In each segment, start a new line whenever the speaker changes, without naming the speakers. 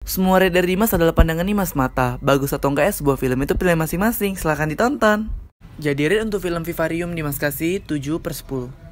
Semua rate dari Dimas adalah pandangan Dimas mata. Bagus atau enggak ya sebuah film itu pilihan masing-masing. Silahkan ditonton. Jadi rate untuk film Vivarium Dimas kasih 7/10.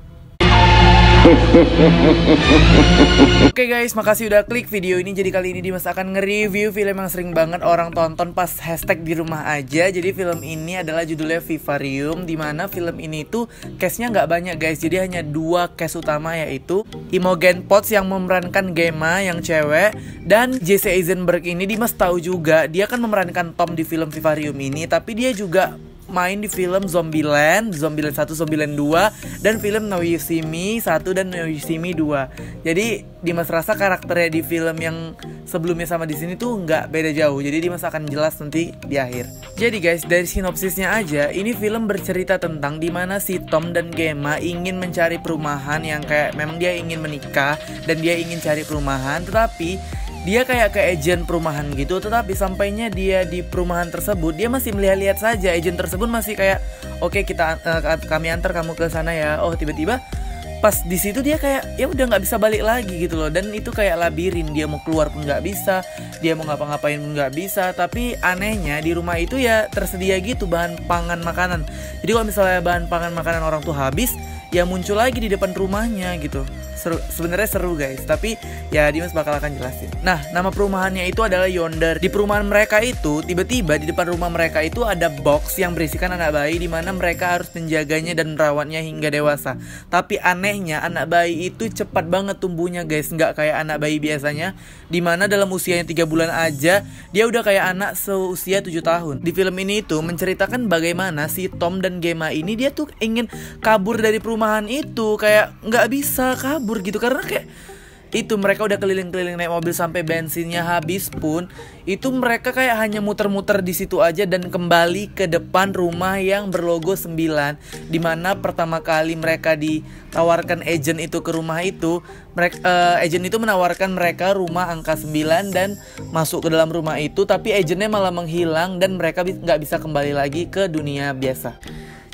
Oke guys, makasih udah klik video ini. Jadi kali ini Dimas akan nge-review film yang sering banget orang tonton pas hashtag di rumah aja. Jadi film ini adalah judulnya Vivarium, dimana film ini tuh cast-nya nggak banyak guys. Jadi hanya 2 cast utama, yaitu Imogen Poots yang memerankan Gemma yang cewek, dan Jesse Eisenberg ini Dimas tahu juga dia kan memerankan Tom di film Vivarium ini, tapi dia juga main di film Zombieland 1, Zombieland 2, dan film Now You See Me 1 dan Now You See Me 2. Jadi Dimas rasa karakternya di film yang sebelumnya sama di sini tuh nggak beda jauh. Jadi Dimas akan jelas nanti di akhir. Jadi guys, dari sinopsisnya aja, ini film bercerita tentang dimana si Tom dan Gemma ingin mencari perumahan yang kayak memang dia ingin menikah dan dia ingin cari perumahan, tetapi dia kayak ke agen perumahan gitu. Tetapi sampainya dia di perumahan tersebut, dia masih melihat-lihat saja. Agen tersebut masih kayak, oke, kami antar kamu ke sana ya. Oh, tiba-tiba pas di situ dia kayak ya udah nggak bisa balik lagi gitu loh. Dan itu kayak labirin, dia mau keluar pun nggak bisa, dia mau ngapa-ngapain pun nggak bisa. Tapi anehnya di rumah itu ya tersedia gitu bahan pangan makanan. Jadi kalau misalnya bahan pangan makanan orang tuh habis, ya muncul lagi di depan rumahnya gitu. Sebenarnya seru guys, tapi ya Dimas bakal akan jelasin. Nah, nama perumahannya itu adalah Yonder. Di perumahan mereka itu, tiba-tiba di depan rumah mereka itu ada box yang berisikan anak bayi, di mana mereka harus menjaganya dan merawatnya hingga dewasa. Tapi anehnya anak bayi itu cepat banget tumbuhnya guys, nggak kayak anak bayi biasanya, di mana dalam usianya 3 bulan aja dia udah kayak anak seusia 7 tahun. Di film ini itu menceritakan bagaimana si Tom dan Gemma ini dia tuh ingin kabur dari perumahan itu, kayak nggak bisa kabur gitu, karena kayak itu mereka udah keliling-keliling naik mobil sampai bensinnya habis pun, itu mereka kayak hanya muter-muter di situ aja dan kembali ke depan rumah yang berlogo 9, dimana pertama kali mereka ditawarkan agent itu ke rumah itu, agent itu menawarkan mereka rumah angka 9 dan masuk ke dalam rumah itu, tapi agentnya malah menghilang dan mereka nggak bisa kembali lagi ke dunia biasa.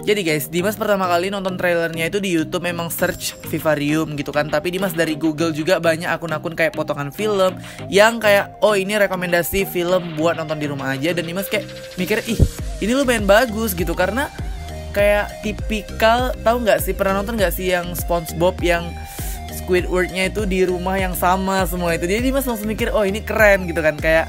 Jadi guys, Dimas pertama kali nonton trailernya itu di YouTube, memang search Vivarium gitu kan. Tapi Dimas dari Google juga banyak akun-akun kayak potongan film yang kayak, oh ini rekomendasi film buat nonton di rumah aja. Dan Dimas kayak mikir, ih ini lumayan bagus gitu, karena kayak tipikal, tahu nggak sih, pernah nonton nggak sih yang SpongeBob yang Squidward-nya itu di rumah yang sama semua itu. Jadi Dimas langsung mikir, oh ini keren gitu kan, kayak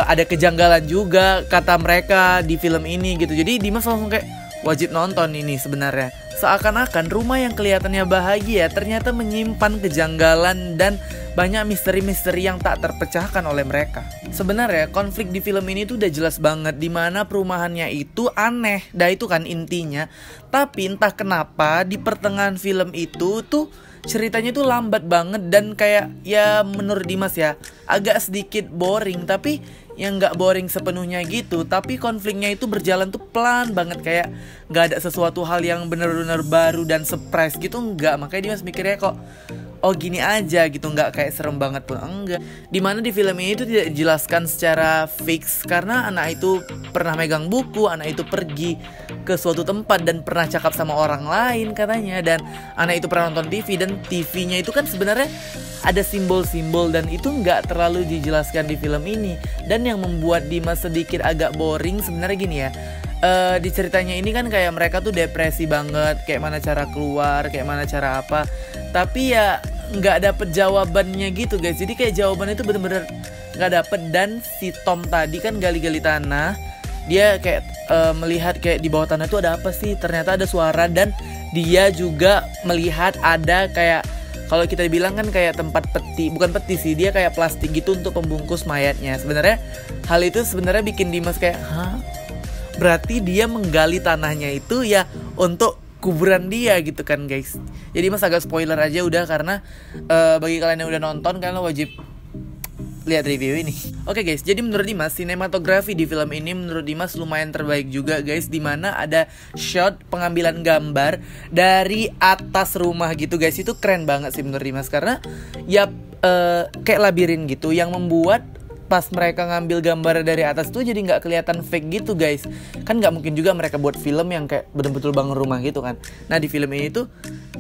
ada kejanggalan juga kata mereka di film ini gitu. Jadi Dimas langsung kayak wajib nonton ini sebenarnya. Seakan-akan rumah yang kelihatannya bahagia ternyata menyimpan kejanggalan dan banyak misteri-misteri yang tak terpecahkan oleh mereka. Sebenarnya konflik di film ini tuh udah jelas banget, dimana perumahannya itu aneh, dah itu kan intinya. Tapi entah kenapa di pertengahan film itu tuh ceritanya tuh lambat banget dan kayak ya menurut Dimas ya agak sedikit boring, tapi yang nggak boring sepenuhnya gitu, tapi konfliknya itu berjalan tuh pelan banget, kayak nggak ada sesuatu hal yang benar-benar baru dan surprise gitu, nggak. Makanya Dimas mikirnya kok oh gini aja gitu, nggak kayak serem banget pun enggak. Dimana di film ini itu tidak dijelaskan secara fix, karena anak itu pernah megang buku, anak itu pergi ke suatu tempat dan pernah cakap sama orang lain katanya, dan anak itu pernah nonton TV, dan TV-nya itu kan sebenarnya ada simbol-simbol dan itu nggak terlalu dijelaskan di film ini. Dan yang membuat Dimas sedikit agak boring sebenarnya gini ya, di ceritanya ini kan kayak mereka tuh depresi banget, kayak mana cara keluar, kayak mana cara apa, tapi ya nggak dapet jawabannya gitu guys. Jadi kayak jawabannya itu bener-bener nggak dapet. Dan si Tom tadi kan gali-gali tanah, dia kayak melihat kayak di bawah tanah itu ada apa sih, ternyata ada suara. Dan dia juga melihat ada kayak, kalau kita bilang kan kayak tempat peti, bukan peti sih, dia kayak plastik gitu untuk pembungkus mayatnya. Sebenarnya hal itu sebenarnya bikin Dimas kayak, hah? Berarti dia menggali tanahnya itu ya untuk kuburan dia gitu kan guys. Jadi Mas agak spoiler aja udah, karena bagi kalian yang udah nonton, kalian wajib lihat review ini. Oke guys, jadi menurut Dimas sinematografi di film ini menurut Dimas lumayan terbaik juga guys, dimana ada shot pengambilan gambar dari atas rumah gitu guys. Itu keren banget sih menurut Dimas, karena ya kayak labirin gitu, yang membuat pas mereka ngambil gambar dari atas tuh jadi nggak kelihatan fake gitu guys. Kan nggak mungkin juga mereka buat film yang kayak betul-betul bangun rumah gitu kan. Nah di film ini tuh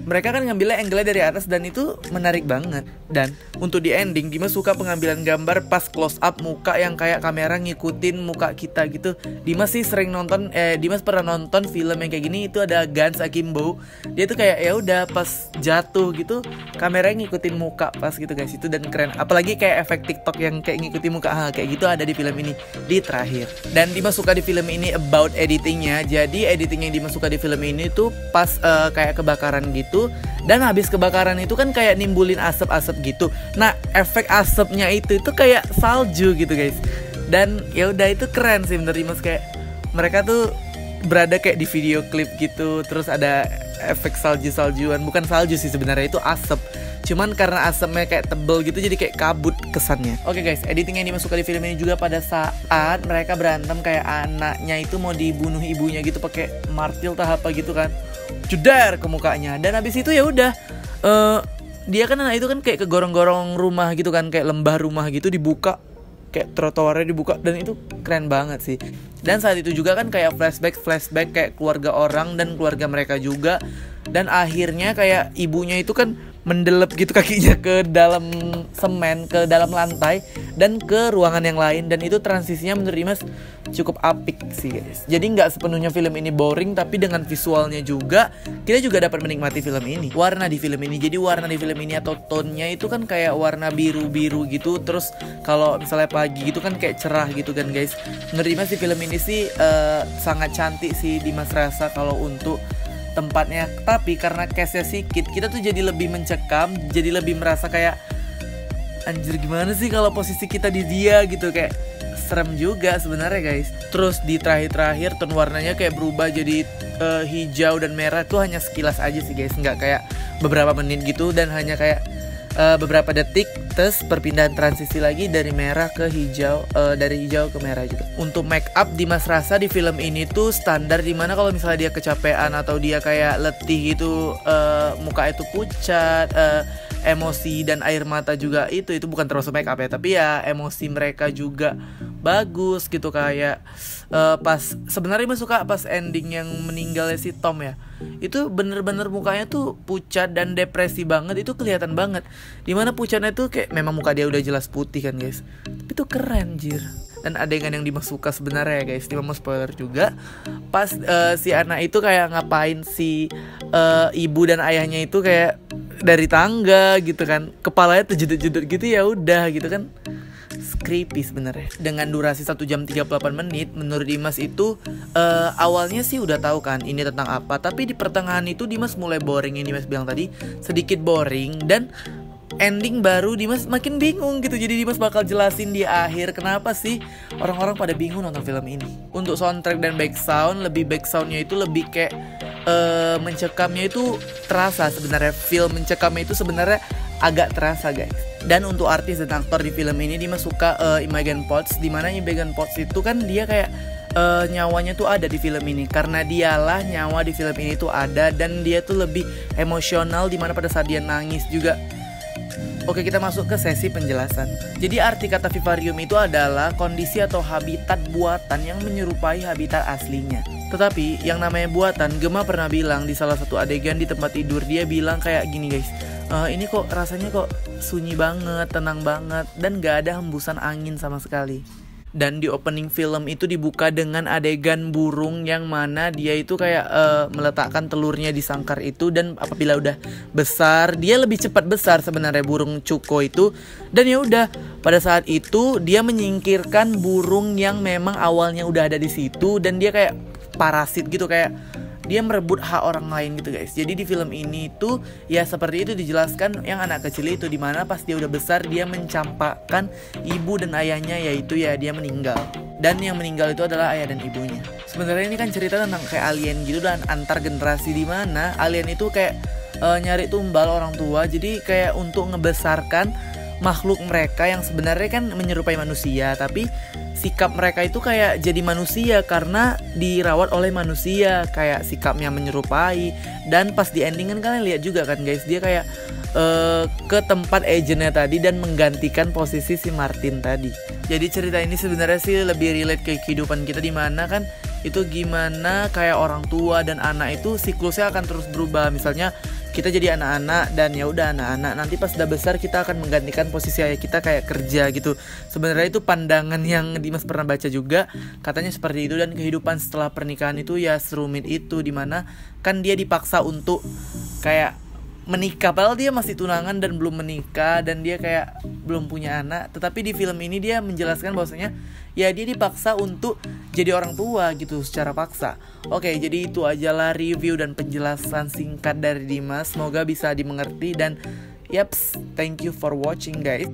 mereka kan ngambilnya angle-nya dari atas dan itu menarik banget. Dan untuk di ending Dimas suka pengambilan gambar pas close up muka yang kayak kamera ngikutin muka kita gitu. Dimas sih sering nonton Dimas pernah nonton film yang kayak gini, itu ada Guns Akimbo. Dia tuh kayak ya udah pas jatuh gitu kameranya ngikutin muka pas gitu guys. Itu dan keren. Apalagi kayak efek TikTok yang kayak ngikutin muka kayak gitu ada di film ini di terakhir. Dan Dimas suka di film ini about editingnya. Jadi editing yang Dimas suka di film ini tuh pas kayak kebakaran gitu. Dan habis kebakaran itu kan kayak nimbulin asap-asap gitu. Nah, efek asapnya itu kayak salju gitu, guys. Dan ya udah itu keren sih menurut Dimas, kayak mereka tuh berada kayak di video klip gitu. Terus ada efek salju-saljuan, bukan salju sih sebenarnya, itu asap. Cuman karena asapnya kayak tebel gitu jadi kayak kabut kesannya. Oke guys, editing yang Dimas suka di film ini juga pada saat mereka berantem kayak anaknya itu mau dibunuh ibunya gitu pakai martil atau apa gitu kan. Jedar ke mukanya. Dan habis itu ya udah dia kan anak itu kan kayak kegorong-gorong rumah gitu kan, kayak lembah rumah gitu dibuka, kayak trotoarnya dibuka, dan itu keren banget sih. Dan saat itu juga kan kayak flashback kayak keluarga orang dan keluarga mereka juga. Dan akhirnya kayak ibunya itu kan mendelep gitu kakinya ke dalam semen, ke dalam lantai dan ke ruangan yang lain. Dan itu transisinya menurut Dimas cukup apik sih guys. Jadi nggak sepenuhnya film ini boring, tapi dengan visualnya juga kita juga dapat menikmati film ini. Warna di film ini, jadi warna di film ini atau tone-nya itu kan kayak warna biru-biru gitu. Terus kalau misalnya pagi gitu kan kayak cerah gitu kan guys. Menurut Dimas di film ini sih sangat cantik sih Dimas rasa kalau untuk tempatnya. Tapi karena case-nya sikit, kita tuh jadi lebih mencekam, jadi lebih merasa kayak anjir gimana sih kalau posisi kita di dia gitu, kayak serem juga sebenarnya guys. Terus di terakhir tone warnanya kayak berubah jadi hijau dan merah tuh hanya sekilas aja sih guys, nggak kayak beberapa menit gitu, dan hanya kayak beberapa detik terus perpindahan transisi lagi dari merah ke hijau, dari hijau ke merah gitu. Untuk make up Dimas rasa di film ini tuh standar, dimana kalau misalnya dia kecapean atau dia kayak letih gitu, muka itu pucat, emosi dan air mata juga itu bukan termasuk make up ya, tapi ya emosi mereka juga bagus gitu. Kayak pas sebenarnya Dimas suka pas ending yang meninggalnya si Tom ya, itu bener-bener mukanya tuh pucat dan depresi banget, itu kelihatan banget. Dimana pucatnya tuh kayak memang muka dia udah jelas putih kan guys, tapi tuh keren jir. Dan adegan yang Dimas suka sebenarnya ya guys, Dimas mau spoiler juga, pas si anak itu kayak ngapain si ibu dan ayahnya itu kayak dari tangga gitu kan, kepalanya terjedut-jedut gitu, ya udah gitu kan, creepy sebenarnya. Dengan durasi 1 jam 38 menit menurut Dimas itu awalnya sih udah tahu kan ini tentang apa, tapi di pertengahan itu Dimas mulai boring, yang Dimas bilang tadi sedikit boring, dan ending baru Dimas makin bingung gitu. Jadi Dimas bakal jelasin di akhir kenapa sih orang-orang pada bingung nonton film ini. Untuk soundtrack dan backsoundnya itu lebih kayak mencekamnya itu terasa sebenarnya, feel mencekamnya itu sebenarnya agak terasa guys. Dan untuk artis dan aktor di film ini Dimas suka Imogen Poots, dimana Imogen Poots itu kan dia kayak nyawanya tuh ada di film ini, karena dialah nyawa di film ini tuh ada, dan dia tuh lebih emosional dimana pada saat dia nangis juga. Oke, kita masuk ke sesi penjelasan. Jadi arti kata vivarium itu adalah kondisi atau habitat buatan yang menyerupai habitat aslinya. Tetapi yang namanya buatan, Gemma pernah bilang di salah satu adegan di tempat tidur, dia bilang kayak gini guys, ini kok rasanya kok sunyi banget, tenang banget, dan gak ada hembusan angin sama sekali. Dan di opening film itu dibuka dengan adegan burung yang mana dia itu kayak meletakkan telurnya di sangkar itu, dan apabila udah besar, dia lebih cepat besar sebenarnya burung cuko itu. Dan ya udah, pada saat itu dia menyingkirkan burung yang memang awalnya udah ada di situ, dan dia kayak parasit gitu, kayak dia merebut hak orang lain gitu guys. Jadi di film ini tuh ya seperti itu dijelaskan yang anak kecil itu, dimana pas dia udah besar dia mencampakkan ibu dan ayahnya, yaitu ya dia meninggal. Dan yang meninggal itu adalah ayah dan ibunya. Sebenarnya ini kan cerita tentang kayak alien gitu dan antar generasi, dimana alien itu kayak nyari tumbal orang tua. Jadi kayak untuk ngebesarkan makhluk mereka yang sebenarnya kan menyerupai manusia, tapi sikap mereka itu kayak jadi manusia karena dirawat oleh manusia, kayak sikapnya menyerupai. Dan pas di ending kan kalian lihat juga kan guys, dia kayak ke tempat agentnya tadi dan menggantikan posisi si Martin tadi. Jadi cerita ini sebenarnya sih lebih relate ke kehidupan kita, dimana kan itu gimana kayak orang tua dan anak itu siklusnya akan terus berubah. Misalnya kita jadi anak-anak dan ya udah anak-anak, nanti pas udah besar kita akan menggantikan posisi ayah kita kayak kerja gitu. Sebenarnya itu pandangan yang Dimas pernah baca juga, katanya seperti itu. Dan kehidupan setelah pernikahan itu ya serumit itu, dimana kan dia dipaksa untuk kayak menikah padahal dia masih tunangan dan belum menikah, dan dia kayak belum punya anak. Tetapi di film ini dia menjelaskan bahwasanya ya dia dipaksa untuk jadi orang tua gitu secara paksa. Oke, jadi itu ajalah review dan penjelasan singkat dari Dimas. Semoga bisa dimengerti dan yaps, thank you for watching guys.